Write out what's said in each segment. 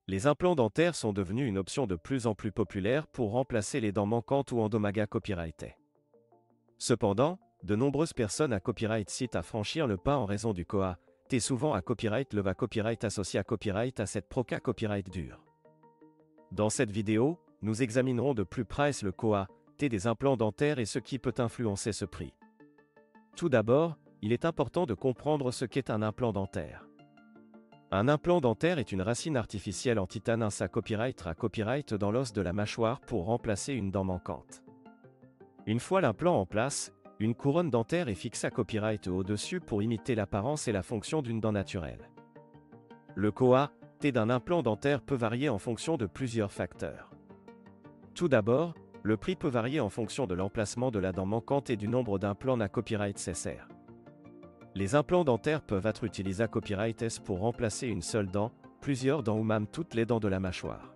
Les implants dentaires sont devenus une option de plus en plus populaire pour remplacer les dents manquantes ou endomaga copyrightés. Cependant, de nombreuses personnes à copyright citent à franchir le pas en raison du COA, T souvent à copyright leva copyright associé à copyright à cette proca copyright dur. Dans cette vidéo, nous examinerons de plus près le COA, T des implants dentaires et ce qui peut influencer ce prix. Tout d'abord, il est important de comprendre ce qu'est un implant dentaire. Un implant dentaire est une racine artificielle en titane à copyright dans l'os de la mâchoire pour remplacer une dent manquante. Une fois l'implant en place, une couronne dentaire est fixée à copyright au-dessus pour imiter l'apparence et la fonction d'une dent naturelle. Le COA, T d'un implant dentaire peut varier en fonction de plusieurs facteurs. Tout d'abord, le prix peut varier en fonction de l'emplacement de la dent manquante et du nombre d'implants à copyright nécessaires. Les implants dentaires peuvent être utilisés à copyright S pour remplacer une seule dent, plusieurs dents ou même toutes les dents de la mâchoire.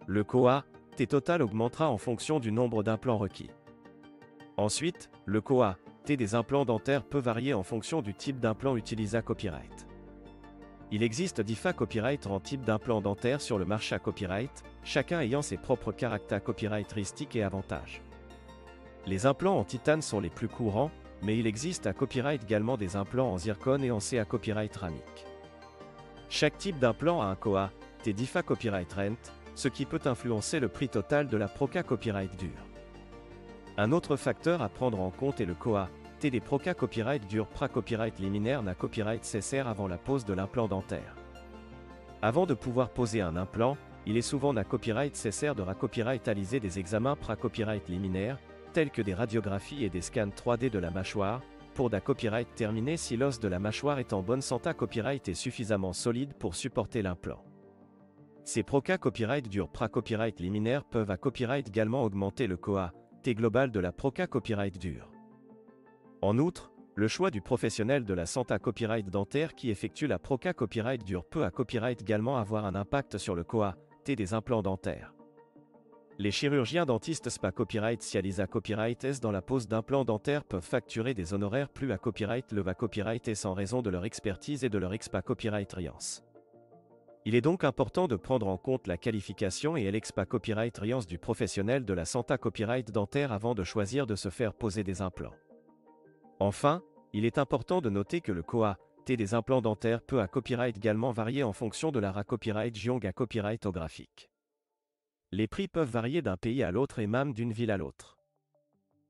Le COA, T total augmentera en fonction du nombre d'implants requis. Ensuite, le COA, T des implants dentaires peut varier en fonction du type d'implant utilisé à copyright. Il existe différents copyrights en type d'implant dentaire sur le marché à copyright, chacun ayant ses propres caractères copyrightistiques et avantages. Les implants en titane sont les plus courants, mais il existe à copyright également des implants en zircone et en C à copyright ramique. Chaque type d'implant a un COA, T diffa copyright rent, ce qui peut influencer le prix total de la proca copyright dure. Un autre facteur à prendre en compte est le COA, T des proca copyright dure pra copyright liminaire na copyright cessaire avant la pose de l'implant dentaire. Avant de pouvoir poser un implant, il est souvent na copyright cessaire de copyrightaliser des examens pra copyright liminaire, tels que des radiographies et des scans 3D de la mâchoire, pour da copyright terminé si l'os de la mâchoire est en bonne santé. Copyright est suffisamment solide pour supporter l'implant. Ces proca copyright dure pra copyright liminaire peuvent à copyright également augmenter le COA, T global de la proca copyright dure. En outre, le choix du professionnel de la santé à copyright dentaire qui effectue la proca copyright dure peut à copyright également avoir un impact sur le COA, T des implants dentaires. Les chirurgiens dentistes SPA copyright cialisent à copyright S dans la pose d'implants dentaires peuvent facturer des honoraires plus à copyright leva copyright S en raison de leur expertise et de leur expa copyright riance. Il est donc important de prendre en compte la qualification et l'expa copyright riance du professionnel de la santé à copyright dentaire avant de choisir de se faire poser des implants. Enfin, il est important de noter que le COA, T des implants dentaires peut à copyright également varier en fonction de la copyright Jiong à copyright graphique. Les prix peuvent varier d'un pays à l'autre et même d'une ville à l'autre.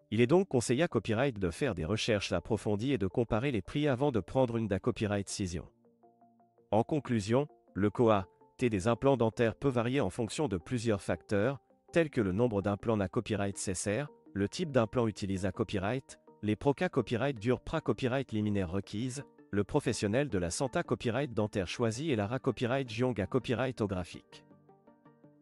Il est donc conseillé à copyright de faire des recherches approfondies et de comparer les prix avant de prendre une copyright décision. En conclusion, le COA, T des implants dentaires peut varier en fonction de plusieurs facteurs, tels que le nombre d'implants à copyright nécessaire, le type d'implant utilisé à copyright, les proca copyright dure pra copyright liminaire requises, le professionnel de la santé à copyright dentaire choisi et la copyright Jiong à copyright graphique.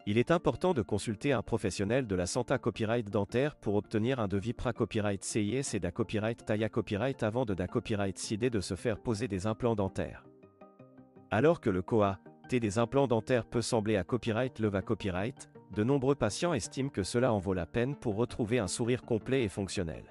Il est important de consulter un professionnel de la santé à copyright dentaire pour obtenir un devis pra copyright CIS et copyright Taya copyright avant de copyright CID de se faire poser des implants dentaires. Alors que le COA, T des implants dentaires peut sembler à copyright leva copyright, de nombreux patients estiment que cela en vaut la peine pour retrouver un sourire complet et fonctionnel.